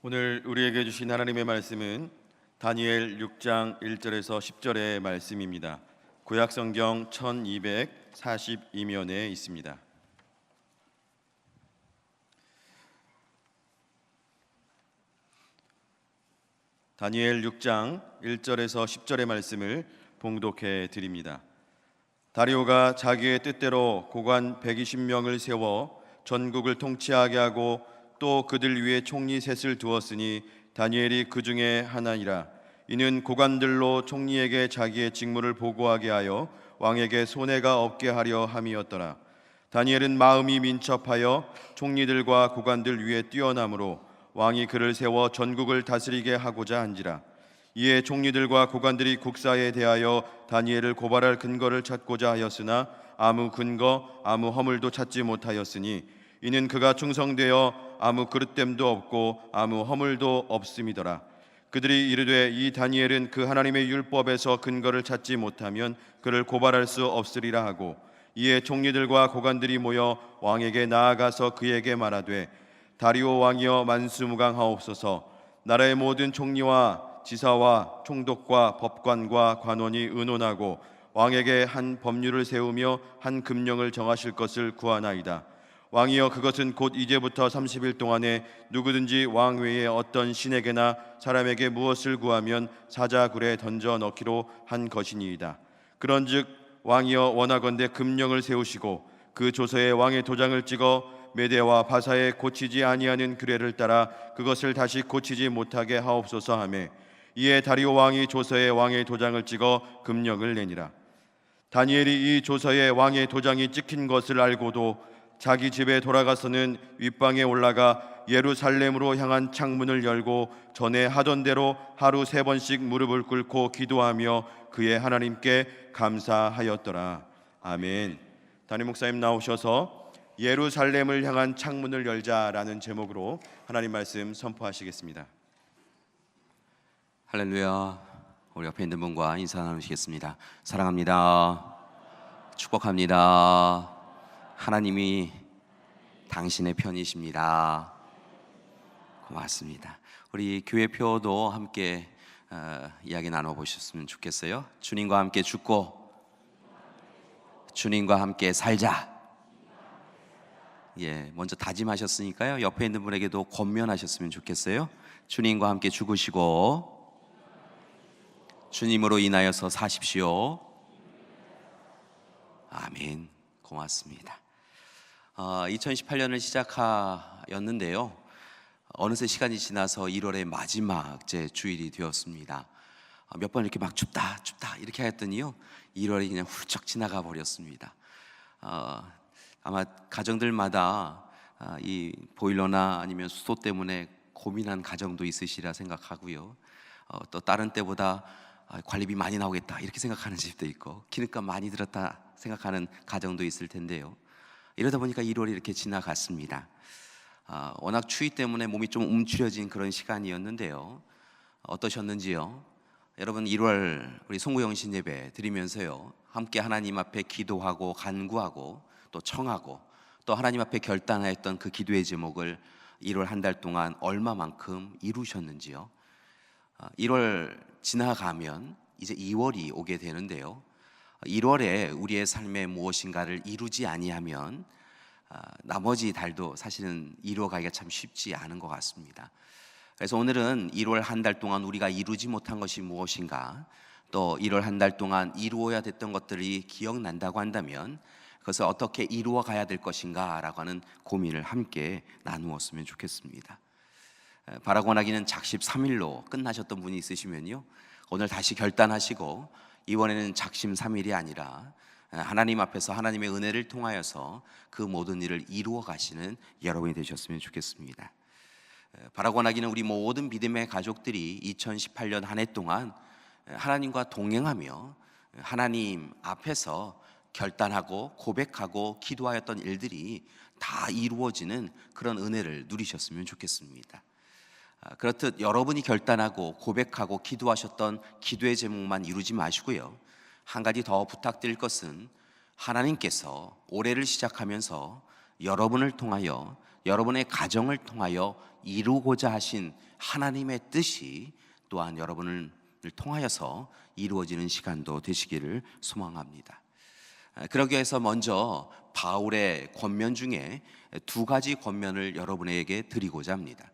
오늘 우리에게 주신 하나님의 말씀은 다니엘 6장 1절에서 10절의 말씀입니다. 구약성경 1242면에 있습니다. 다니엘 6장 1절에서 10절의 말씀을 봉독해 드립니다. 다리오가 자기의 뜻대로 고관 120명을 세워 전국을 통치하게 하고 또 그들 위에 총리 셋을 두었으니 다니엘이 그 중에 하나니라. 이는 고관들로 총리에게 자기의 직무를 보고하게 하여 왕에게 손해가 없게 하려 함이었더라. 다니엘은 마음이 민첩하여 총리들과 고관들 위에 뛰어나므로 왕이 그를 세워 전국을 다스리게 하고자 한지라. 이에 총리들과 고관들이 국사에 대하여 다니엘을 고발할 근거를 찾고자 하였으나 아무 근거 아무 허물도 찾지 못하였으니 이는 그가 충성되어 아무 그릇됨도 없고 아무 허물도 없음이더라. 그들이 이르되 이 다니엘은 그 하나님의 율법에서 근거를 찾지 못하면 그를 고발할 수 없으리라 하고, 이에 총리들과 고관들이 모여 왕에게 나아가서 그에게 말하되 다리오 왕이여 만수무강하옵소서. 나라의 모든 총리와 지사와 총독과 법관과 관원이 의논하고 왕에게 한 법률을 세우며 한 금령을 정하실 것을 구하나이다. 왕이여 그것은 곧 이제부터 30일 동안에 누구든지 왕 외에 어떤 신에게나 사람에게 무엇을 구하면 사자굴에 던져 넣기로 한 것이니이다. 그런즉 왕이여 원하건대 금령을 세우시고 그 조서에 왕의 도장을 찍어 메대와 바사에 고치지 아니하는 규례를 따라 그것을 다시 고치지 못하게 하옵소서 하매, 이에 다리오 왕이 조서에 왕의 도장을 찍어 금령을 내니라. 다니엘이 이 조서에 왕의 도장이 찍힌 것을 알고도 자기 집에 돌아가서는 윗방에 올라가 예루살렘으로 향한 창문을 열고 전에 하던 대로 하루 3번씩 무릎을 꿇고 기도하며 그의 하나님께 감사하였더라. 아멘. 담임 목사님 나오셔서 예루살렘을 향한 창문을 열자라는 제목으로 하나님 말씀 선포하시겠습니다. 할렐루야. 우리 옆에 있는 분과 인사 나누시겠습니다. 사랑합니다. 축복합니다. 하나님이 당신의 편이십니다. 고맙습니다. 우리 교회표도 함께 이야기 나눠보셨으면 좋겠어요. 주님과 함께 죽고 주님과 함께 살자. 먼저 다짐하셨으니까요. 옆에 있는 분에게도 권면하셨으면 좋겠어요. 주님과 함께 죽으시고 주님으로 인하여서 사십시오. 아멘. 고맙습니다. 2018년을 시작하였는데요. 어느새 시간이 지나서 1월의 마지막째 주일이 되었습니다. 몇 번 이렇게 막 춥다 이렇게 했더니요, 1월이 그냥 훌쩍 지나가 버렸습니다. 아마 가정들마다 이 보일러나 아니면 수도 때문에 고민한 가정도 있으시리라 생각하고요. 또 다른 때보다 관리비 많이 나오겠다 이렇게 생각하는 집도 있고, 기름값 많이 들었다 생각하는 가정도 있을 텐데요. 이러다 보니까 1월이 이렇게 지나갔습니다. 워낙 추위 때문에 몸이 좀 움츠려진 그런 시간이었는데요. 어떠셨는지요? 여러분, 1월 우리 송구영신 예배 드리면서요, 함께 하나님 앞에 기도하고 간구하고 또 청하고 또 하나님 앞에 결단하였던 그 기도의 제목을 1월 한 달 동안 얼마만큼 이루셨는지요? 1월 지나가면 이제 2월이 오게 되는데요. 1월에 우리의 삶에 무엇인가를 이루지 아니하면 나머지 달도 사실은 이루어가기가 참 쉽지 않은 것 같습니다. 그래서 오늘은 1월 한 달 동안 우리가 이루지 못한 것이 무엇인가, 또 1월 한 달 동안 이루어야 됐던 것들이 기억난다고 한다면 그것을 어떻게 이루어 가야 될 것인가 라고 하는 고민을 함께 나누었으면 좋겠습니다. 바라고 하기는 작심 3일로 끝나셨던 분이 있으시면요, 오늘 다시 결단하시고 이번에는 작심 3일이 아니라 하나님 앞에서 하나님의 은혜를 통하여서 그 모든 일을 이루어 가시는 여러분이 되셨으면 좋겠습니다. 바라고 하기는 우리 모든 믿음의 가족들이 2018년 한 해 동안 하나님과 동행하며 하나님 앞에서 결단하고 고백하고 기도하였던 일들이 다 이루어지는 그런 은혜를 누리셨으면 좋겠습니다. 그렇듯 여러분이 결단하고 고백하고 기도하셨던 기도의 제목만 이루지 마시고요, 한 가지 더 부탁드릴 것은 하나님께서 올해를 시작하면서 여러분을 통하여 여러분의 가정을 통하여 이루고자 하신 하나님의 뜻이 또한 여러분을 통하여서 이루어지는 시간도 되시기를 소망합니다. 그러기 위해서 먼저 바울의 권면 중에 두 가지 권면을 여러분에게 드리고자 합니다.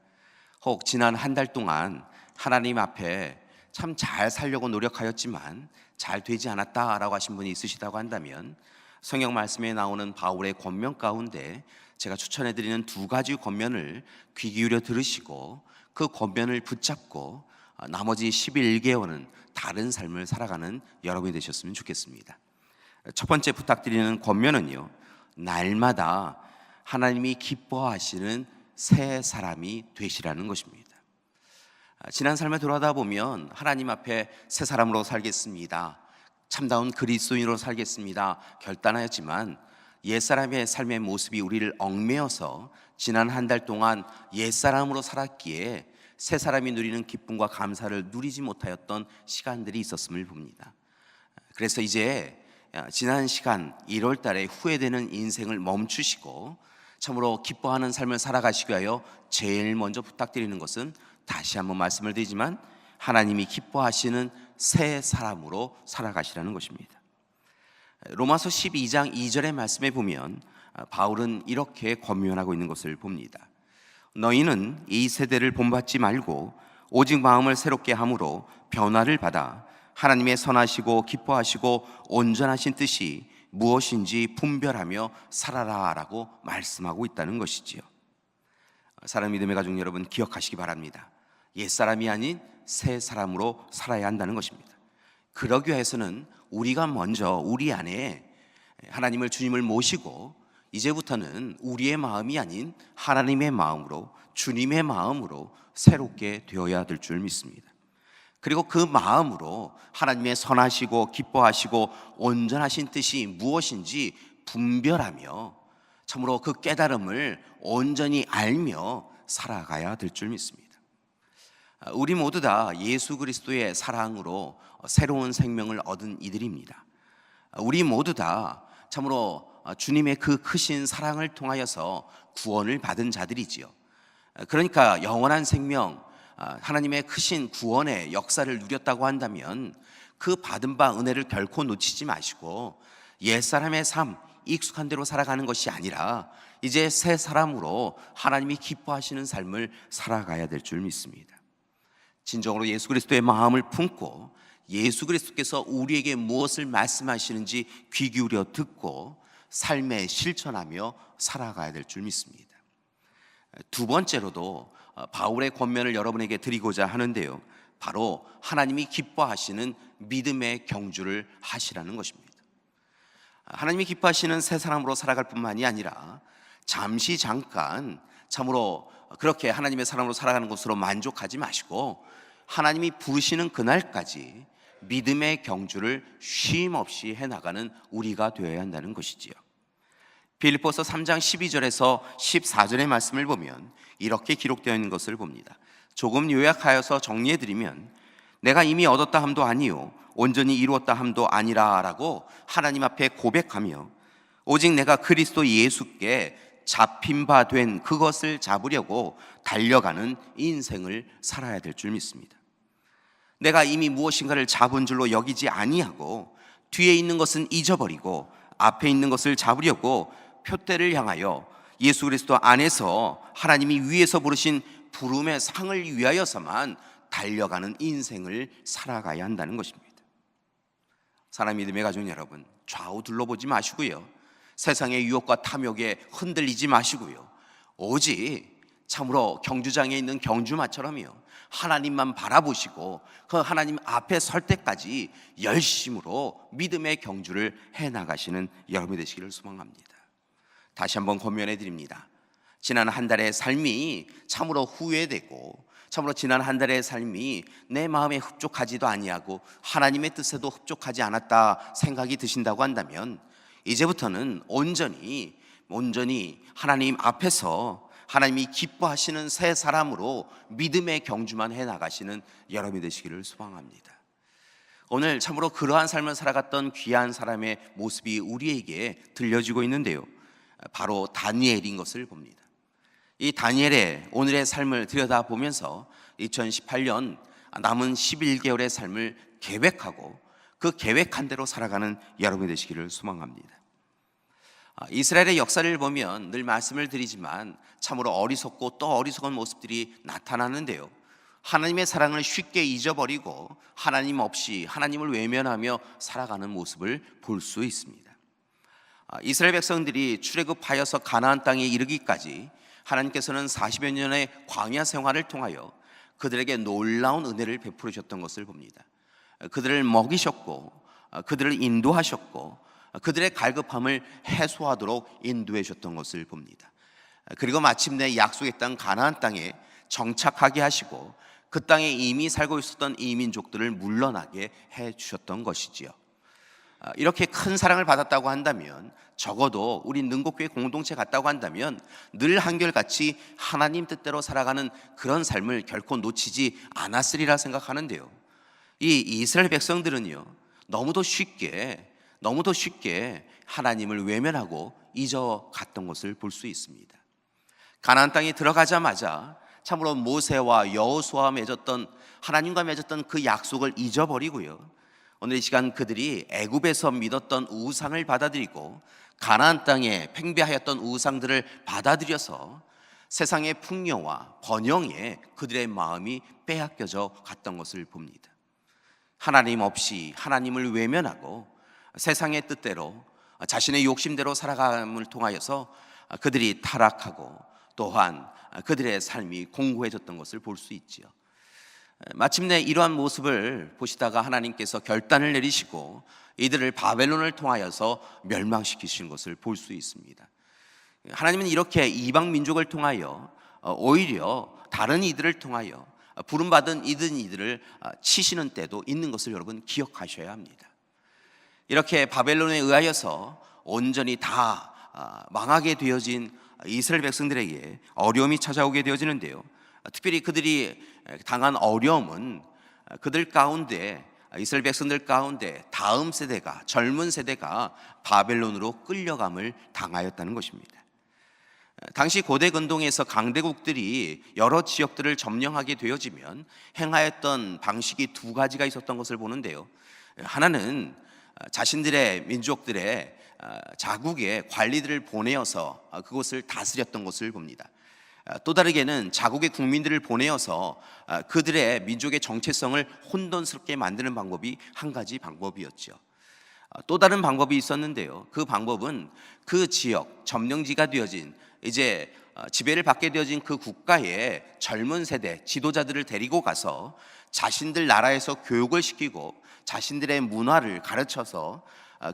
혹 지난 한 달 동안 하나님 앞에 참 잘 살려고 노력하였지만 잘 되지 않았다라고 하신 분이 있으시다고 한다면 성경 말씀에 나오는 바울의 권면 가운데 제가 추천해드리는 두 가지 권면을 귀 기울여 들으시고 그 권면을 붙잡고 나머지 11개월은 다른 삶을 살아가는 여러분이 되셨으면 좋겠습니다. 첫 번째 부탁드리는 권면은요, 날마다 하나님이 기뻐하시는 새 사람이 되시라는 것입니다. 지난 삶을 돌아다 보면 하나님 앞에 새 사람으로 살겠습니다, 참다운 그리스도인으로 살겠습니다 결단하였지만 옛사람의 삶의 모습이 우리를 얽매여서 지난 한 달 동안 옛사람으로 살았기에 새 사람이 누리는 기쁨과 감사를 누리지 못하였던 시간들이 있었음을 봅니다. 그래서 이제 지난 시간 1월 달에 후회되는 인생을 멈추시고 참으로 기뻐하는 삶을 살아가시기 위하여 제일 먼저 부탁드리는 것은 다시 한번 말씀을 드리지만 하나님이 기뻐하시는 새 사람으로 살아가시라는 것입니다. 로마서 12장 2절의 말씀에 보면 바울은 이렇게 권면하고 있는 것을 봅니다. 너희는 이 세대를 본받지 말고 오직 마음을 새롭게 함으로 변화를 받아 하나님의 선하시고 기뻐하시고 온전하신 뜻이 무엇인지 분별하며 살아라 라고 말씀하고 있다는 것이지요. 사랑 믿음의 가족 여러분, 기억하시기 바랍니다. 옛사람이 아닌 새 사람으로 살아야 한다는 것입니다. 그러기 위해서는 우리가 먼저 우리 안에 하나님을, 주님을 모시고 이제부터는 우리의 마음이 아닌 하나님의 마음으로, 주님의 마음으로 새롭게 되어야 될 줄 믿습니다. 그리고 그 마음으로 하나님의 선하시고 기뻐하시고 온전하신 뜻이 무엇인지 분별하며 참으로 그 깨달음을 온전히 알며 살아가야 될 줄 믿습니다. 우리 모두 다 예수 그리스도의 사랑으로 새로운 생명을 얻은 이들입니다. 우리 모두 다 참으로 주님의 그 크신 사랑을 통하여서 구원을 받은 자들이지요. 그러니까 영원한 생명, 하나님의 크신 구원의 역사를 누렸다고 한다면 그 받은 바 은혜를 결코 놓치지 마시고 옛사람의 삶, 익숙한 대로 살아가는 것이 아니라 이제 새 사람으로 하나님이 기뻐하시는 삶을 살아가야 될 줄 믿습니다. 진정으로 예수 그리스도의 마음을 품고 예수 그리스도께서 우리에게 무엇을 말씀하시는지 귀 기울여 듣고 삶에 실천하며 살아가야 될 줄 믿습니다. 두 번째로도 바울의 권면을 여러분에게 드리고자 하는데요, 바로 하나님이 기뻐하시는 믿음의 경주를 하시라는 것입니다. 하나님이 기뻐하시는 새 사람으로 살아갈 뿐만이 아니라 잠시 잠깐 참으로 그렇게 하나님의 사람으로 살아가는 것으로 만족하지 마시고 하나님이 부르시는 그날까지 믿음의 경주를 쉼 없이 해나가는 우리가 되어야 한다는 것이지요. 빌립보서 3장 12절에서 14절의 말씀을 보면 이렇게 기록되어 있는 것을 봅니다. 조금 요약하여서 정리해드리면 내가 이미 얻었다 함도 아니요 온전히 이루었다 함도 아니라 라고 하나님 앞에 고백하며 오직 내가 그리스도 예수께 잡힌 바 된 그것을 잡으려고 달려가는 인생을 살아야 될 줄 믿습니다. 내가 이미 무엇인가를 잡은 줄로 여기지 아니하고 뒤에 있는 것은 잊어버리고 앞에 있는 것을 잡으려고 표대를 향하여 예수 그리스도 안에서 하나님이 위에서 부르신 부름의 상을 위하여서만 달려가는 인생을 살아가야 한다는 것입니다. 사랑 믿음의 가족 여러분, 좌우 둘러보지 마시고요, 세상의 유혹과 탐욕에 흔들리지 마시고요, 오직 참으로 경주장에 있는 경주마처럼요 하나님만 바라보시고 그 하나님 앞에 설 때까지 열심으로 믿음의 경주를 해나가시는 여러분이 되시기를 소망합니다. 다시 한번 권면해 드립니다. 지난 한 달의 삶이 참으로 후회되고 참으로 지난 한 달의 삶이 내 마음에 흡족하지도 아니하고 하나님의 뜻에도 흡족하지 않았다 생각이 드신다고 한다면 이제부터는 온전히 하나님 앞에서 하나님이 기뻐하시는 새 사람으로 믿음의 경주만 해나가시는 여러분이 되시기를 소망합니다. 오늘 참으로 그러한 삶을 살아갔던 귀한 사람의 모습이 우리에게 들려지고 있는데요, 바로 다니엘인 것을 봅니다. 이 다니엘의 오늘의 삶을 들여다보면서 2018년 남은 11개월의 삶을 계획하고 그 계획한 대로 살아가는 여러분이 되시기를 소망합니다. 이스라엘의 역사를 보면 늘 말씀을 드리지만 참으로 어리석고 또 어리석은 모습들이 나타나는데요, 하나님의 사랑을 쉽게 잊어버리고 하나님 없이 하나님을 외면하며 살아가는 모습을 볼 수 있습니다. 이스라엘 백성들이 출애굽하여서 가나안 땅에 이르기까지 하나님께서는 40여 년의 광야 생활을 통하여 그들에게 놀라운 은혜를 베풀으셨던 것을 봅니다. 그들을 먹이셨고 그들을 인도하셨고 그들의 갈급함을 해소하도록 인도해 주셨던 것을 봅니다. 그리고 마침내 약속의 땅 가나안 땅에 정착하게 하시고 그 땅에 이미 살고 있었던 이민족들을 물러나게 해 주셨던 것이지요. 이렇게 큰 사랑을 받았다고 한다면, 적어도 우리 능곡교회 공동체 같다고 한다면 늘 한결같이 하나님 뜻대로 살아가는 그런 삶을 결코 놓치지 않았으리라 생각하는데요, 이 이스라엘 백성들은요 너무도 쉽게 하나님을 외면하고 잊어갔던 것을 볼 수 있습니다. 가나안 땅에 들어가자마자 참으로 모세와 여호수아와 하나님과 맺었던 그 약속을 잊어버리고요, 오늘 이 시간 그들이 애굽에서 믿었던 우상을 받아들이고 가나안 땅에 팽배하였던 우상들을 받아들여서 세상의 풍요와 번영에 그들의 마음이 빼앗겨져 갔던 것을 봅니다. 하나님 없이 하나님을 외면하고 세상의 뜻대로 자신의 욕심대로 살아감을 통하여서 그들이 타락하고 또한 그들의 삶이 공고해졌던 것을 볼 수 있지요. 마침내 이러한 모습을 보시다가 하나님께서 결단을 내리시고 이들을 바벨론을 통하여서 멸망시키신 것을 볼 수 있습니다. 하나님은 이렇게 이방 민족을 통하여 오히려 다른 이들을 통하여 부름받은 이들을 치시는 때도 있는 것을 여러분 기억하셔야 합니다. 이렇게 바벨론에 의하여서 온전히 다 망하게 되어진 이스라엘 백성들에게 어려움이 찾아오게 되어지는데요, 특별히 그들이 당한 어려움은 그들 가운데, 이스라엘 백성들 가운데 다음 세대가, 젊은 세대가 바벨론으로 끌려감을 당하였다는 것입니다. 당시 고대 근동에서 강대국들이 여러 지역들을 점령하게 되어지면 행하였던 방식이 두 가지가 있었던 것을 보는데요, 하나는 자신들의 민족들의 자국의 관리들을 보내어서 그곳을 다스렸던 것을 봅니다. 또 다르게는 자국의 국민들을 보내어서 그들의 민족의 정체성을 혼돈스럽게 만드는 방법이 한 가지 방법이었죠. 또 다른 방법이 있었는데요, 그 방법은 그 지역, 점령지가 되어진 이제 지배를 받게 되어진 그 국가의 젊은 세대 지도자들을 데리고 가서 자신들 나라에서 교육을 시키고 자신들의 문화를 가르쳐서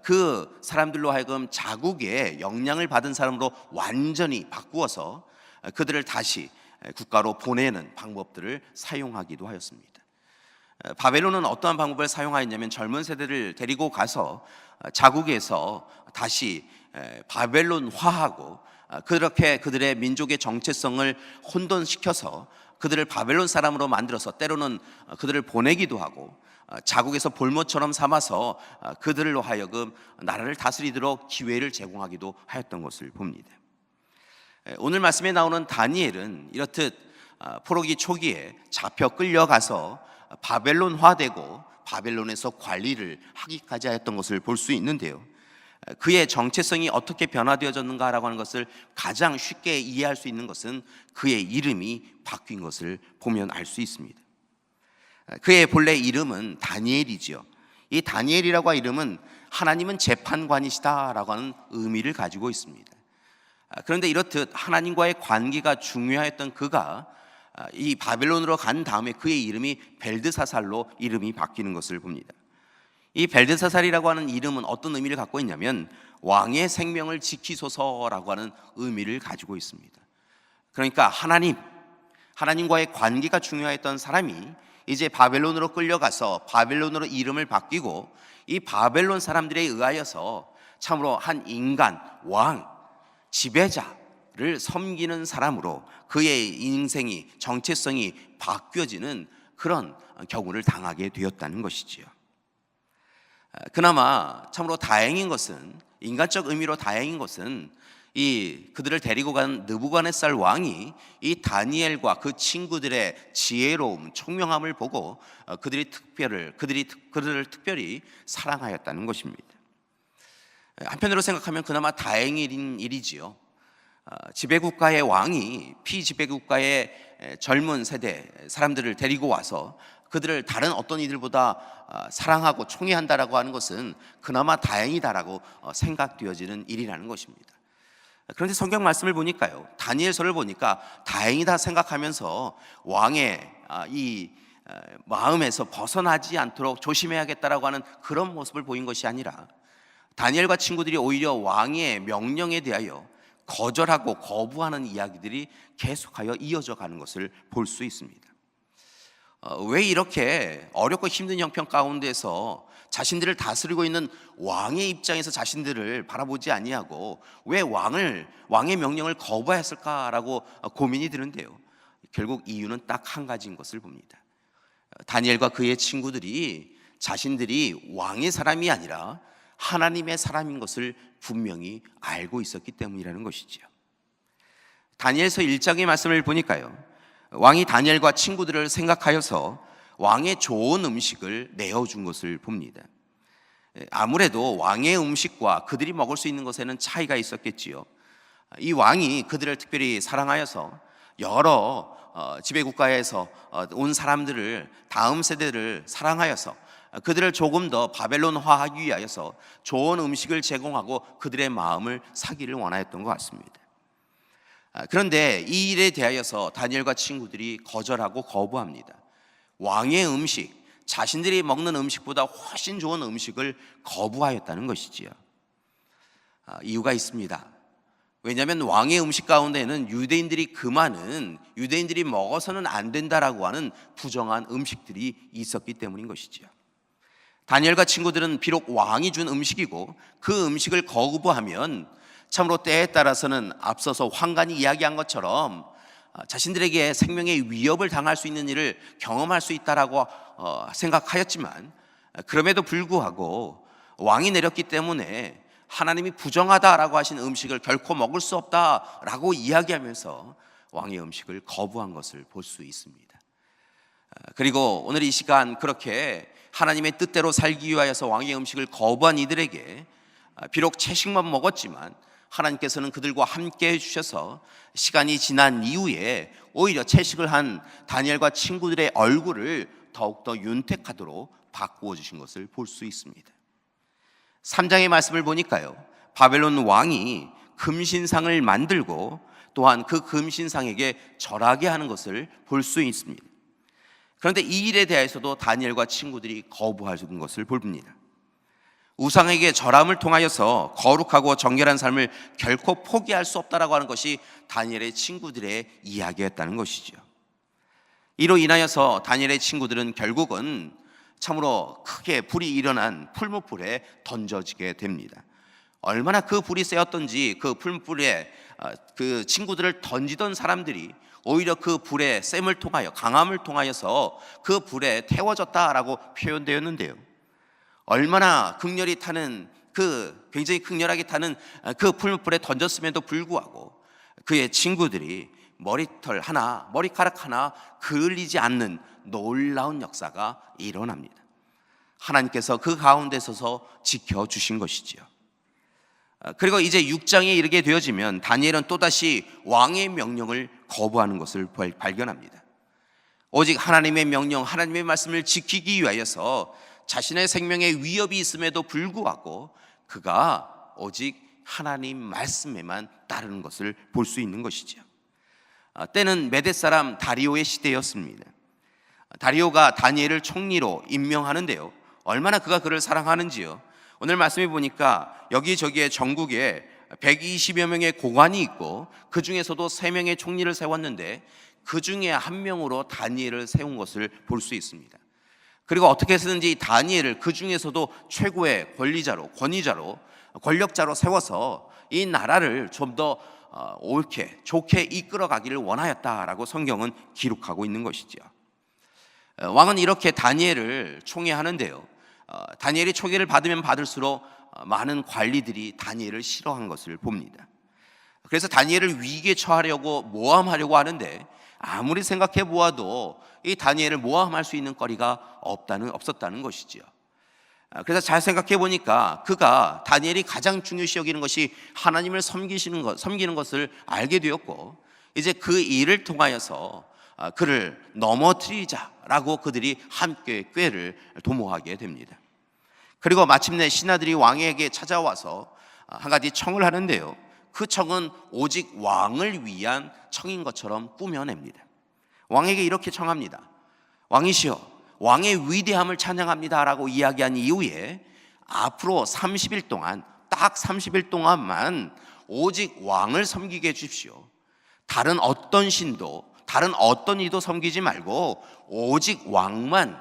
그 사람들로 하여금 자국의 영향을 받은 사람으로 완전히 바꾸어서 그들을 다시 국가로 보내는 방법들을 사용하기도 하였습니다. 바벨론은 어떠한 방법을 사용하였냐면, 젊은 세대를 데리고 가서 자국에서 다시 바벨론화하고 그렇게 그들의 민족의 정체성을 혼돈시켜서 그들을 바벨론 사람으로 만들어서 때로는 그들을 보내기도 하고 자국에서 볼모처럼 삼아서 그들로 하여금 나라를 다스리도록 기회를 제공하기도 하였던 것을 봅니다. 오늘 말씀에 나오는 다니엘은 이렇듯 포로기 초기에 잡혀 끌려가서 바벨론화되고 바벨론에서 관리를 하기까지 하였던 것을 볼 수 있는데요, 그의 정체성이 어떻게 변화되어졌는가라고 하는 것을 가장 쉽게 이해할 수 있는 것은 그의 이름이 바뀐 것을 보면 알 수 있습니다. 그의 본래 이름은 다니엘이지요. 이 다니엘이라고 하는 이름은 하나님은 재판관이시다라고 하는 의미를 가지고 있습니다. 그런데 이렇듯 하나님과의 관계가 중요했던 그가 이 바벨론으로 간 다음에 그의 이름이 벨드사살로 이름이 바뀌는 것을 봅니다. 이 벨드사살이라고 하는 이름은 어떤 의미를 갖고 있냐면, 왕의 생명을 지키소서라고 하는 의미를 가지고 있습니다. 그러니까 하나님과의 관계가 중요했던 사람이 이제 바벨론으로 끌려가서 바벨론으로 이름을 바뀌고 이 바벨론 사람들에 의하여서 참으로 한 인간, 왕, 지배자를 섬기는 사람으로 그의 인생이, 정체성이 바뀌어지는 그런 경우를 당하게 되었다는 것이지요. 그나마 참으로 다행인 것은, 인간적 의미로 다행인 것은 이 그들을 데리고 간 느부갓네살 왕이 이 다니엘과 그 친구들의 지혜로움, 총명함을 보고 그들을 특별히 사랑하였다는 것입니다. 한편으로 생각하면 그나마 다행인 일이지요. 지배국가의 왕이 피지배국가의 젊은 세대 사람들을 데리고 와서 그들을 다른 어떤 이들보다 사랑하고 총애한다라고 하는 것은 그나마 다행이다라고 생각되어지는 일이라는 것입니다. 그런데 성경 말씀을 보니까요, 다니엘서를 보니까 다행이다 생각하면서 왕의 이 마음에서 벗어나지 않도록 조심해야겠다라고 하는 그런 모습을 보인 것이 아니라 다니엘과 친구들이 오히려 왕의 명령에 대하여 거절하고 거부하는 이야기들이 계속하여 이어져 가는 것을 볼 수 있습니다. 왜 이렇게 어렵고 힘든 형편 가운데서 자신들을 다스리고 있는 왕의 입장에서 자신들을 바라보지 아니하고 왜 왕의 명령을 거부했을까라고 고민이 드는데요, 결국 이유는 딱 한 가지인 것을 봅니다. 다니엘과 그의 친구들이 자신들이 왕의 사람이 아니라 하나님의 사람인 것을 분명히 알고 있었기 때문이라는 것이지요. 다니엘서 1장의 말씀을 보니까요, 왕이 다니엘과 친구들을 생각하여서 왕의 좋은 음식을 내어준 것을 봅니다. 아무래도 왕의 음식과 그들이 먹을 수 있는 것에는 차이가 있었겠지요. 이 왕이 그들을 특별히 사랑하여서 여러 지배국가에서 온 사람들을, 다음 세대를 사랑하여서 그들을 조금 더 바벨론화하기 위하여서 좋은 음식을 제공하고 그들의 마음을 사기를 원하였던 것 같습니다. 그런데 이 일에 대하여서 다니엘과 친구들이 거절하고 거부합니다. 왕의 음식, 자신들이 먹는 음식보다 훨씬 좋은 음식을 거부하였다는 것이지요. 이유가 있습니다. 왜냐하면 왕의 음식 가운데는 유대인들이 먹어서는 안 된다라고 하는 부정한 음식들이 있었기 때문인 것이지요. 다니엘과 친구들은 비록 왕이 준 음식이고 그 음식을 거부하면 참으로 때에 따라서는 앞서서 환관이 이야기한 것처럼 자신들에게 생명의 위협을 당할 수 있는 일을 경험할 수 있다라고 생각하였지만, 그럼에도 불구하고 왕이 내렸기 때문에 하나님이 부정하다라고 하신 음식을 결코 먹을 수 없다라고 이야기하면서 왕의 음식을 거부한 것을 볼 수 있습니다. 그리고 오늘 이 시간 그렇게 하나님의 뜻대로 살기 위하여서 왕의 음식을 거부한 이들에게 비록 채식만 먹었지만 하나님께서는 그들과 함께 해주셔서 시간이 지난 이후에 오히려 채식을 한 다니엘과 친구들의 얼굴을 더욱더 윤택하도록 바꾸어 주신 것을 볼 수 있습니다. 3장의 말씀을 보니까요, 바벨론 왕이 금신상을 만들고 또한 그 금신상에게 절하게 하는 것을 볼 수 있습니다. 그런데 이 일에 대해서도 다니엘과 친구들이 거부하는 것을 봅니다. 우상에게 절함을 통하여서 거룩하고 정결한 삶을 결코 포기할 수 없다라고 하는 것이 다니엘의 친구들의 이야기였다는 것이죠. 이로 인하여서 다니엘의 친구들은 결국은 참으로 크게 불이 일어난 풀무불에 던져지게 됩니다. 얼마나 그 불이 세었던지 그 풀무불에 그 친구들을 던지던 사람들이 오히려 그 불의 셈을 통하여, 강함을 통하여서 그 불에 태워졌다라고 표현되었는데요, 얼마나 굉장히 극렬하게 타는 그 풀무불에 던졌음에도 불구하고 그의 친구들이 머리카락 하나 그을리지 않는 놀라운 역사가 일어납니다. 하나님께서 그 가운데 서서 지켜주신 것이지요. 그리고 이제 6장에 이르게 되어지면 다니엘은 또다시 왕의 명령을 거부하는 것을 발견합니다. 오직 하나님의 명령, 하나님의 말씀을 지키기 위하여서 자신의 생명에 위협이 있음에도 불구하고 그가 오직 하나님 말씀에만 따르는 것을 볼 수 있는 것이죠. 때는 메대 사람 다리오의 시대였습니다. 다리오가 다니엘을 총리로 임명하는데요, 얼마나 그를 사랑하는지요. 오늘 말씀해 보니까 여기저기에 전국에 120여 명의 고관이 있고 그 중에서도 3명의 총리를 세웠는데 그 중에 한 명으로 다니엘을 세운 것을 볼 수 있습니다. 그리고 어떻게 해서든지 다니엘을 그 중에서도 최고의 권력자로 세워서 이 나라를 좀 더 옳게 좋게 이끌어가기를 원하였다라고 성경은 기록하고 있는 것이죠. 왕은 이렇게 다니엘을 총애하는데요, 다니엘이 총애를 받으면 받을수록 많은 관리들이 다니엘을 싫어한 것을 봅니다. 그래서 다니엘을 위기에 처하려고 모함하려고 하는데 아무리 생각해 보아도 이 다니엘을 모함할 수 있는 거리가 없었다는 것이지요. 그래서 잘 생각해 보니까 그가 다니엘이 가장 중요시 여기는 것이 하나님을 섬기는 것을 알게 되었고, 이제 그 일을 통하여서 그를 넘어뜨리자라고 그들이 함께 꾀를 도모하게 됩니다. 그리고 마침내 신하들이 왕에게 찾아와서 한 가지 청을 하는데요, 그 청은 오직 왕을 위한 청인 것처럼 꾸며냅니다. 왕에게 이렇게 청합니다. 왕이시여, 왕의 위대함을 찬양합니다 라고 이야기한 이후에 앞으로 30일 동안, 딱 30일 동안만 오직 왕을 섬기게 해주십시오. 다른 어떤 신도, 다른 어떤 이도 섬기지 말고 오직 왕만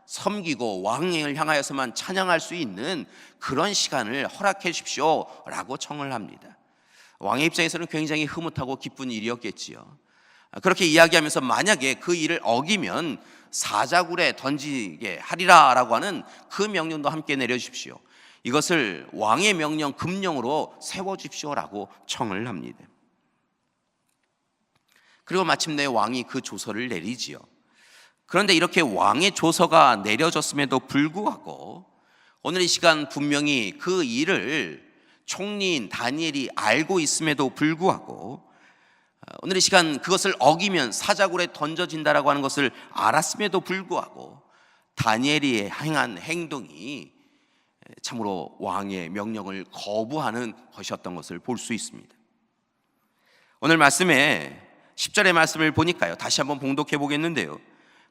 섬기고 왕을 향하여서만 찬양할 수 있는 그런 시간을 허락해 주십시오 라고 청을 합니다. 왕의 입장에서는 굉장히 흐뭇하고 기쁜 일이었겠지요. 그렇게 이야기하면서 만약에 그 일을 어기면 사자굴에 던지게 하리라 라고 하는 그 명령도 함께 내려주십시오. 이것을 왕의 명령 금령으로 세워주십시오 라고 청을 합니다. 그리고 마침내 왕이 그 조서를 내리지요. 그런데 이렇게 왕의 조서가 내려졌음에도 불구하고 오늘 이 시간 분명히 그 일을 총리인 다니엘이 알고 있음에도 불구하고 오늘 이 시간 그것을 어기면 사자굴에 던져진다라고 하는 것을 알았음에도 불구하고 다니엘이 행한 행동이 참으로 왕의 명령을 거부하는 것이었던 것을 볼 수 있습니다. 오늘 말씀에 10절의 말씀을 보니까요, 다시 한번 봉독해 보겠는데요,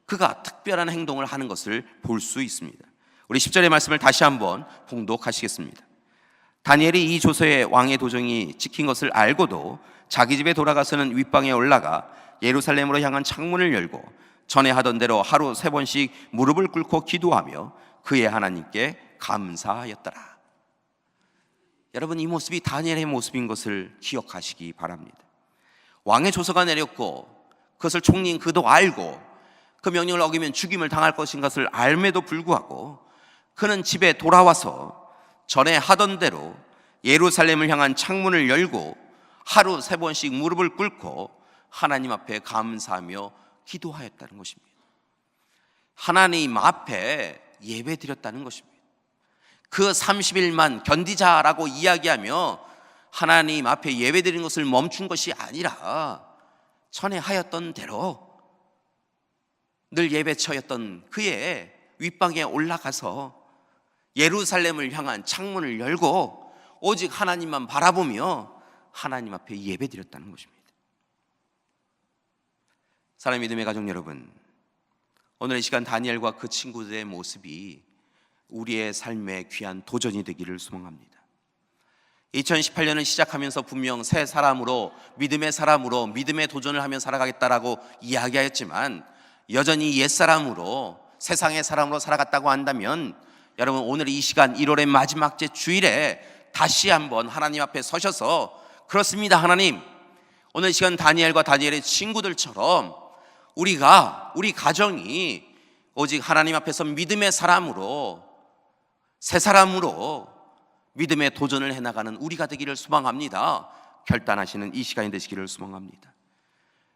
그가 특별한 행동을 하는 것을 볼 수 있습니다. 우리 10절의 말씀을 다시 한번 봉독하시겠습니다. 다니엘이 이 조서에 왕의 도정이 찍힌 것을 알고도 자기 집에 돌아가서는 윗방에 올라가 예루살렘으로 향한 창문을 열고 전에 하던 대로 하루 3번씩 무릎을 꿇고 기도하며 그의 하나님께 감사하였더라. 여러분, 이 모습이 다니엘의 모습인 것을 기억하시기 바랍니다. 왕의 조서가 내렸고 그것을 총리인 그도 알고 그 명령을 어기면 죽임을 당할 것인 것을 알매도 불구하고 그는 집에 돌아와서 전에 하던 대로 예루살렘을 향한 창문을 열고 하루 3번씩 무릎을 꿇고 하나님 앞에 감사하며 기도하였다는 것입니다. 하나님 앞에 예배 드렸다는 것입니다. 그 30일만 견디자라고 이야기하며 하나님 앞에 예배 드리는 것을 멈춘 것이 아니라 전에 하였던 대로 늘 예배처였던 그의 윗방에 올라가서 예루살렘을 향한 창문을 열고 오직 하나님만 바라보며 하나님 앞에 예배드렸다는 것입니다. 사랑의 믿음의 가족 여러분, 오늘 이 시간 다니엘과 그 친구들의 모습이 우리의 삶의 귀한 도전이 되기를 소망합니다. 2018년을 시작하면서 분명 새 사람으로, 믿음의 사람으로 믿음의 도전을 하며 살아가겠다라고 이야기하였지만 여전히 옛사람으로, 세상의 사람으로 살아갔다고 한다면 여러분, 오늘 이 시간 1월의 마지막 째 주일에 다시 한번 하나님 앞에 서셔서, 그렇습니다 하나님, 오늘 이 시간 다니엘과 다니엘의 친구들처럼 우리 가정이 오직 하나님 앞에서 믿음의 사람으로, 새 사람으로 믿음의 도전을 해나가는 우리가 되기를 소망합니다. 결단하시는 이 시간이 되시기를 소망합니다.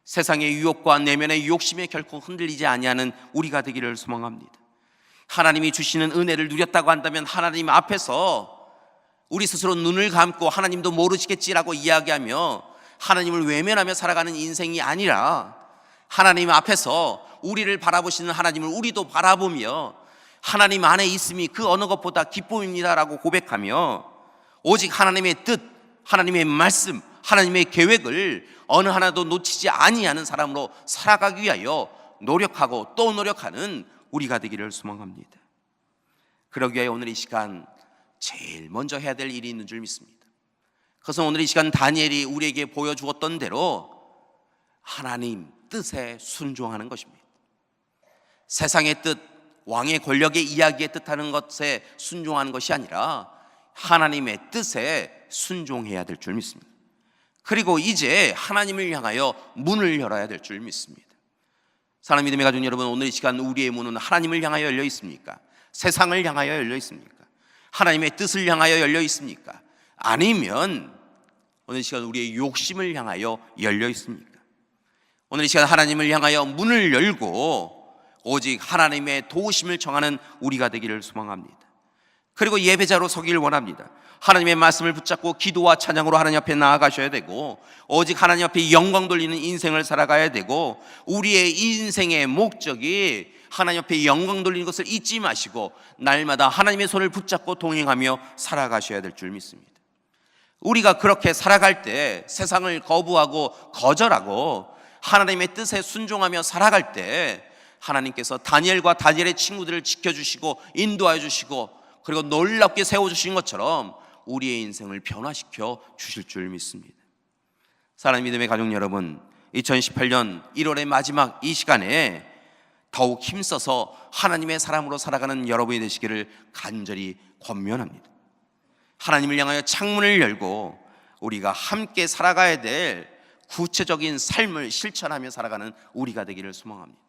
세상의 유혹과 내면의 욕심에 결코 흔들리지 아니하는 우리가 되기를 소망합니다. 하나님이 주시는 은혜를 누렸다고 한다면 하나님 앞에서 우리 스스로 눈을 감고 하나님도 모르시겠지라고 이야기하며 하나님을 외면하며 살아가는 인생이 아니라 하나님 앞에서 우리를 바라보시는 하나님을 우리도 바라보며 하나님 안에 있음이 그 어느 것보다 기쁨입니다라고 고백하며 오직 하나님의 뜻, 하나님의 말씀, 하나님의 계획을 어느 하나도 놓치지 아니하는 사람으로 살아가기 위하여 노력하고 또 노력하는 우리가 되기를 소망합니다. 그러기 위하여 오늘 이 시간 제일 먼저 해야 될 일이 있는 줄 믿습니다. 그래서 오늘 이 시간 다니엘이 우리에게 보여주었던 대로 하나님 뜻에 순종하는 것입니다. 세상의 뜻, 왕의 권력의 이야기에 뜻하는 것에 순종하는 것이 아니라 하나님의 뜻에 순종해야 될 줄 믿습니다. 그리고 이제 하나님을 향하여 문을 열어야 될 줄 믿습니다. 사랑하는 믿음의 가족 여러분, 오늘 이 시간 우리의 문은 하나님을 향하여 열려 있습니까? 세상을 향하여 열려 있습니까? 하나님의 뜻을 향하여 열려 있습니까? 아니면 오늘 이 시간 우리의 욕심을 향하여 열려 있습니까? 오늘 이 시간 하나님을 향하여 문을 열고 오직 하나님의 도우심을 청하는 우리가 되기를 소망합니다. 그리고 예배자로 서기를 원합니다. 하나님의 말씀을 붙잡고 기도와 찬양으로 하나님 앞에 나아가셔야 되고, 오직 하나님 앞에 영광 돌리는 인생을 살아가야 되고, 우리의 인생의 목적이 하나님 앞에 영광 돌리는 것을 잊지 마시고 날마다 하나님의 손을 붙잡고 동행하며 살아가셔야 될 줄 믿습니다. 우리가 그렇게 살아갈 때, 세상을 거부하고 거절하고 하나님의 뜻에 순종하며 살아갈 때, 하나님께서 다니엘과 다니엘의 친구들을 지켜주시고 인도하여 주시고 그리고 놀랍게 세워주신 것처럼 우리의 인생을 변화시켜 주실 줄 믿습니다. 사랑하는 믿음의 가족 여러분, 2018년 1월의 마지막 이 시간에 더욱 힘써서 하나님의 사람으로 살아가는 여러분이 되시기를 간절히 권면합니다. 하나님을 향하여 창문을 열고 우리가 함께 살아가야 될 구체적인 삶을 실천하며 살아가는 우리가 되기를 소망합니다.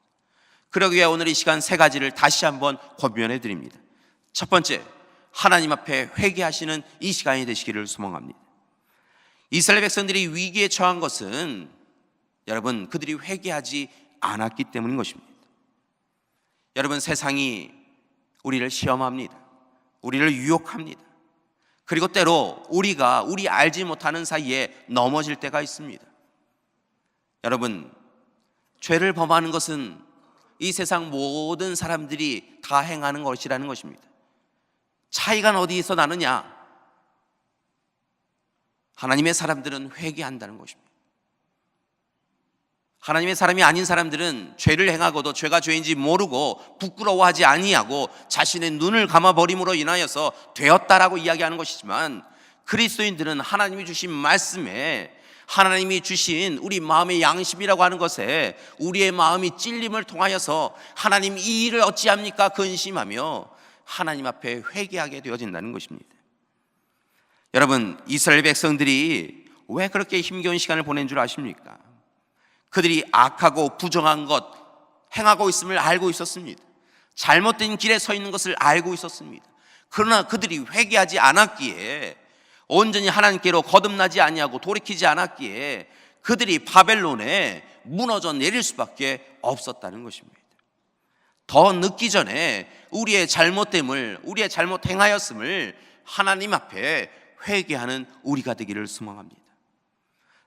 그러기 위해 오늘 이 시간 세 가지를 다시 한번 권면해 드립니다. 첫 번째, 하나님 앞에 회개하시는 이 시간이 되시기를 소망합니다. 이스라엘 백성들이 위기에 처한 것은 여러분, 그들이 회개하지 않았기 때문인 것입니다. 여러분, 세상이 우리를 시험합니다. 우리를 유혹합니다. 그리고 때로 우리가 우리 알지 못하는 사이에 넘어질 때가 있습니다. 여러분, 죄를 범하는 것은 이 세상 모든 사람들이 다 행하는 것이라는 것입니다. 차이가 어디서 나느냐? 하나님의 사람들은 회개한다는 것입니다. 하나님의 사람이 아닌 사람들은 죄를 행하고도 죄가 죄인지 모르고 부끄러워하지 아니하고 자신의 눈을 감아버림으로 인하여서 되었다라고 이야기하는 것이지만, 그리스도인들은 하나님이 주신 말씀에, 하나님이 주신 우리 마음의 양심이라고 하는 것에 우리의 마음이 찔림을 통하여서 하나님 이 일을 어찌합니까? 근심하며 하나님 앞에 회개하게 되어진다는 것입니다. 여러분, 이스라엘 백성들이 왜 그렇게 힘겨운 시간을 보낸 줄 아십니까? 그들이 악하고 부정한 것 행하고 있음을 알고 있었습니다. 잘못된 길에 서 있는 것을 알고 있었습니다. 그러나 그들이 회개하지 않았기에, 온전히 하나님께로 거듭나지 아니하고 돌이키지 않았기에 그들이 바벨론에 무너져 내릴 수밖에 없었다는 것입니다. 더 늦기 전에 우리의 잘못됨을, 우리의 잘못 행하였음을 하나님 앞에 회개하는 우리가 되기를 소망합니다.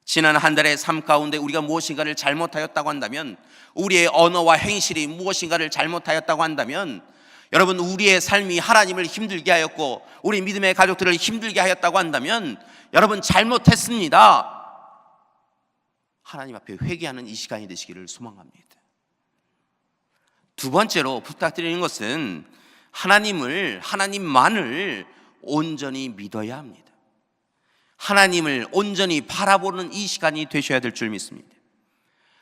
지난 한 달의 삶 가운데 우리가 무엇인가를 잘못하였다고 한다면, 우리의 언어와 행실이 무엇인가를 잘못하였다고 한다면, 여러분, 우리의 삶이 하나님을 힘들게 하였고 우리 믿음의 가족들을 힘들게 하였다고 한다면, 여러분, 잘못했습니다. 하나님 앞에 회개하는 이 시간이 되시기를 소망합니다. 두 번째로 부탁드리는 것은 하나님만을 온전히 믿어야 합니다. 하나님을 온전히 바라보는 이 시간이 되셔야 될 줄 믿습니다.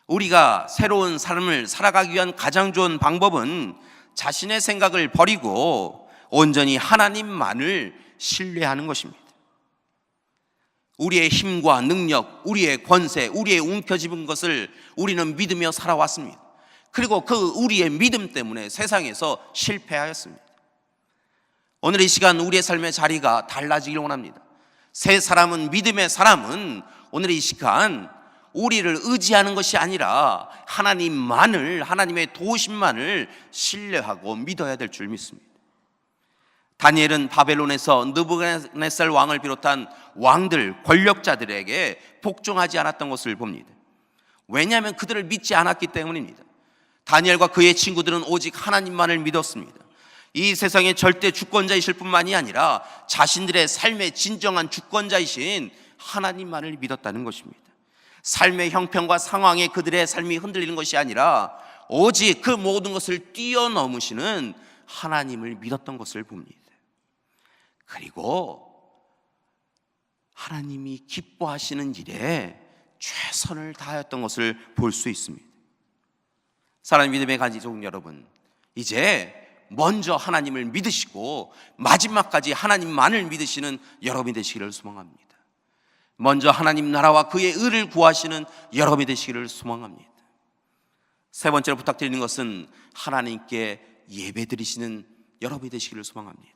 우리가 새로운 삶을 살아가기 위한 가장 좋은 방법은 자신의 생각을 버리고 온전히 하나님만을 신뢰하는 것입니다. 우리의 힘과 능력, 우리의 권세, 우리의 움켜쥐은 것을 우리는 믿으며 살아왔습니다. 그리고 그 우리의 믿음 때문에 세상에서 실패하였습니다. 오늘 이 시간 우리의 삶의 자리가 달라지길 원합니다. 새 사람은, 믿음의 사람은 오늘 이 시간 우리를 의지하는 것이 아니라 하나님만을, 하나님의 도우심만을 신뢰하고 믿어야 될 줄 믿습니다. 다니엘은 바벨론에서 느부갓네살 왕을 비롯한 왕들, 권력자들에게 복종하지 않았던 것을 봅니다. 왜냐하면 그들을 믿지 않았기 때문입니다. 다니엘과 그의 친구들은 오직 하나님만을 믿었습니다. 이 세상의 절대 주권자이실 뿐만이 아니라 자신들의 삶의 진정한 주권자이신 하나님만을 믿었다는 것입니다. 삶의 형편과 상황에 그들의 삶이 흔들리는 것이 아니라 오직 그 모든 것을 뛰어넘으시는 하나님을 믿었던 것을 봅니다. 그리고 하나님이 기뻐하시는 일에 최선을 다하였던 것을 볼 수 있습니다. 사랑하는 믿음의 가족 여러분, 이제 먼저 하나님을 믿으시고 마지막까지 하나님만을 믿으시는 여러분이 되시기를 소망합니다. 먼저 하나님 나라와 그의 의를 구하시는 여러분이 되시기를 소망합니다. 세 번째로 부탁드리는 것은 하나님께 예배드리시는 여러분이 되시기를 소망합니다.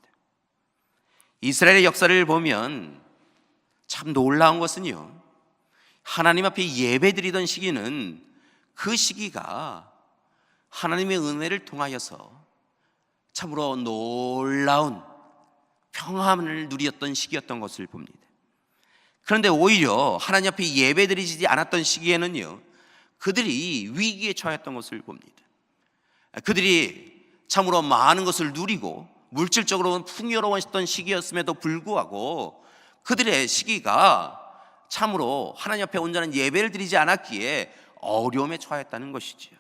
이스라엘의 역사를 보면 참 놀라운 것은요, 하나님 앞에 예배드리던 시기는 그 시기가 하나님의 은혜를 통하여서 참으로 놀라운 평안을 누렸던 시기였던 것을 봅니다. 그런데 오히려 하나님 앞에 예배드리지 않았던 시기에는요, 그들이 위기에 처했던 것을 봅니다. 그들이 참으로 많은 것을 누리고 물질적으로는 풍요로웠던 시기였음에도 불구하고 그들의 시기가 참으로 하나님 앞에 온전한 예배를 드리지 않았기에 어려움에 처했다는 것이지요.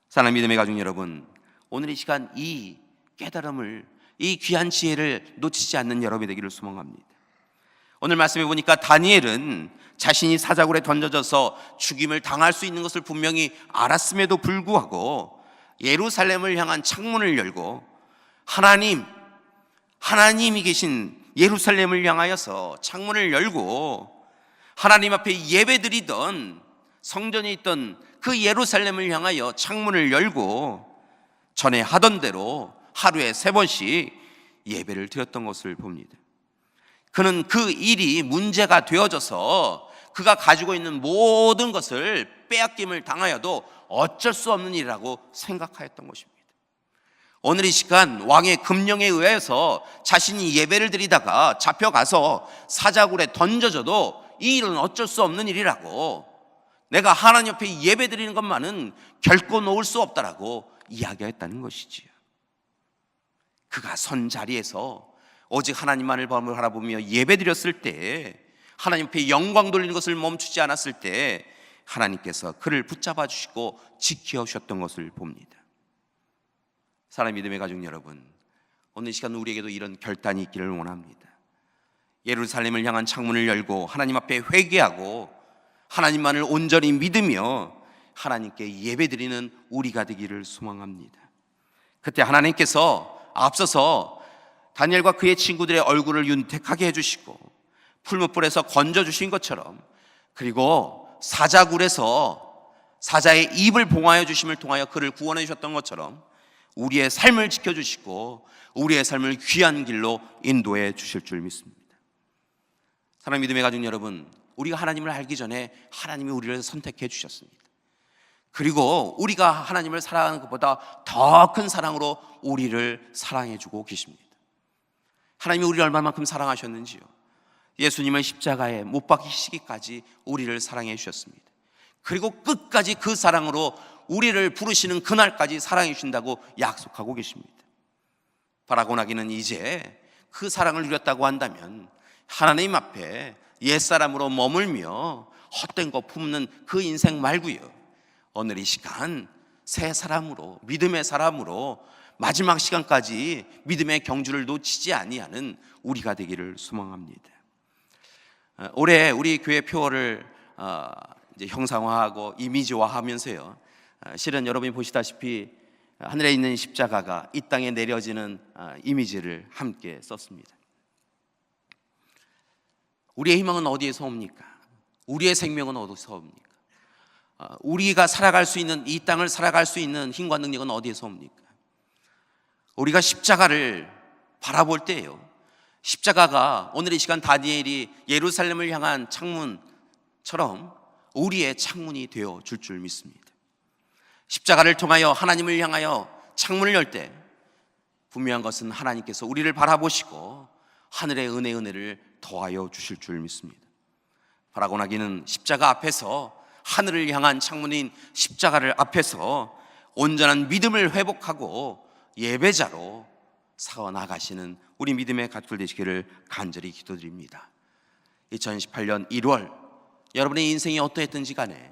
사랑하는 믿음의 가족 여러분, 오늘 이 시간 이 깨달음을, 이 귀한 지혜를 놓치지 않는 여러분이 되기를 소망합니다. 오늘 말씀해 보니까 다니엘은 자신이 사자굴에 던져져서 죽임을 당할 수 있는 것을 분명히 알았음에도 불구하고 예루살렘을 향한 창문을 열고 하나님이 계신 예루살렘을 향하여서 창문을 열고 하나님 앞에 예배드리던 성전에 있던 그 예루살렘을 향하여 창문을 열고 전에 하던 대로 하루에 3번씩 예배를 드렸던 것을 봅니다. 그는 그 일이 문제가 되어져서 그가 가지고 있는 모든 것을 빼앗김을 당하여도 어쩔 수 없는 일이라고 생각하였던 것입니다. 오늘 이 시간 왕의 금령에 의해서 자신이 예배를 드리다가 잡혀가서 사자굴에 던져져도 이 일은 어쩔 수 없는 일이라고, 내가 하나님 앞에 예배 드리는 것만은 결코 놓을 수 없다라고 이야기했다는 것이지요. 그가 선 자리에서 오직 하나님만을 바라보며 예배 드렸을 때, 하나님 앞에 영광 돌리는 것을 멈추지 않았을 때 하나님께서 그를 붙잡아 주시고 지켜주셨던 것을 봅니다. 사랑하는 믿음의 가족 여러분, 오늘 이 시간 우리에게도 이런 결단이 있기를 원합니다. 예루살렘을 향한 창문을 열고 하나님 앞에 회개하고 하나님만을 온전히 믿으며 하나님께 예배드리는 우리가 되기를 소망합니다. 그때 하나님께서 앞서서 다니엘과 그의 친구들의 얼굴을 윤택하게 해주시고 풀무불에서 건져주신 것처럼, 그리고 사자굴에서 사자의 입을 봉하여 주심을 통하여 그를 구원해 주셨던 것처럼 우리의 삶을 지켜주시고 우리의 삶을 귀한 길로 인도해 주실 줄 믿습니다. 사랑하는 믿음의 가족 여러분, 우리가 하나님을 알기 전에 하나님이 우리를 선택해 주셨습니다. 그리고 우리가 하나님을 사랑하는 것보다 더 큰 사랑으로 우리를 사랑해 주고 계십니다. 하나님이 우리를 얼마만큼 사랑하셨는지요, 예수님을 십자가에 못 박히시기까지 우리를 사랑해 주셨습니다. 그리고 끝까지 그 사랑으로 우리를 부르시는 그날까지 사랑해 주신다고 약속하고 계십니다. 바라고 나기는 이제 그 사랑을 누렸다고 한다면 하나님 앞에 옛사람으로 머물며 헛된 거 품는 그 인생 말고요, 오늘 이 시간 새 사람으로, 믿음의 사람으로 마지막 시간까지 믿음의 경주를 놓치지 아니하는 우리가 되기를 소망합니다. 올해 우리 교회 표어를 이제 형상화하고 이미지화하면서요, 실은 여러분이 보시다시피 하늘에 있는 십자가가 이 땅에 내려지는 이미지를 함께 썼습니다. 우리의 희망은 어디에서 옵니까? 우리의 생명은 어디서 옵니까? 우리가 살아갈 수 있는, 이 땅을 살아갈 수 있는 힘과 능력은 어디에서 옵니까? 우리가 십자가를 바라볼 때예요, 십자가가 오늘 이 시간 다니엘이 예루살렘을 향한 창문처럼 우리의 창문이 되어 줄 줄 믿습니다. 십자가를 통하여 하나님을 향하여 창문을 열 때 분명한 것은 하나님께서 우리를 바라보시고 하늘의 은혜를 더하여 주실 줄 믿습니다. 바라고 나기는 십자가 앞에서, 하늘을 향한 창문인 십자가를 앞에서 온전한 믿음을 회복하고 예배자로 사와 나가시는 우리 믿음의 가족들 되시기를 간절히 기도드립니다. 2018년 1월 여러분의 인생이 어떠했든지 간에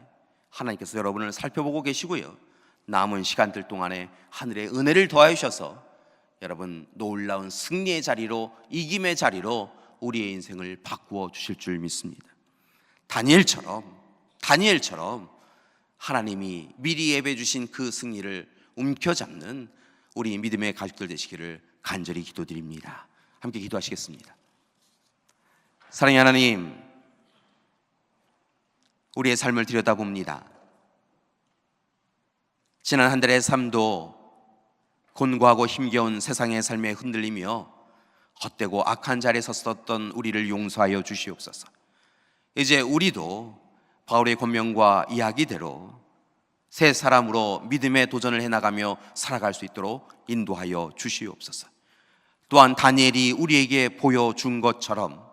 하나님께서 여러분을 살펴보고 계시고요, 남은 시간들 동안에 하늘의 은혜를 더하여 주셔서 여러분 놀라운 승리의 자리로, 이김의 자리로 우리의 인생을 바꾸어 주실 줄 믿습니다. 다니엘처럼 하나님이 미리 예배해 주신 그 승리를 움켜잡는 우리 믿음의 가족들 되시기를 간절히 기도드립니다. 함께 기도하시겠습니다. 사랑의 하나님, 우리의 삶을 들여다봅니다. 지난 한 달의 삶도 곤고하고 힘겨운 세상의 삶에 흔들리며 헛되고 악한 자리에 섰었던 우리를 용서하여 주시옵소서. 이제 우리도 바울의 권면과 이야기대로 새 사람으로 믿음의 도전을 해나가며 살아갈 수 있도록 인도하여 주시옵소서. 또한 다니엘이 우리에게 보여준 것처럼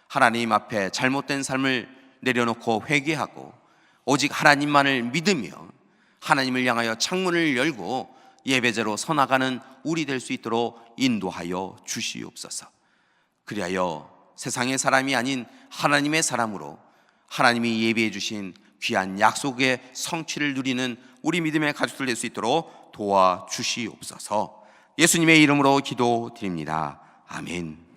하나님 앞에 잘못된 삶을 내려놓고 회개하고 오직 하나님만을 믿으며 하나님을 향하여 창문을 열고 예배제로 서나가는 우리 될 수 있도록 인도하여 주시옵소서. 그리하여 세상의 사람이 아닌 하나님의 사람으로 하나님이 예비해 주신 귀한 약속의 성취를 누리는 우리 믿음의 가족들 될 수 있도록 도와주시옵소서. 예수님의 이름으로 기도드립니다. 아멘.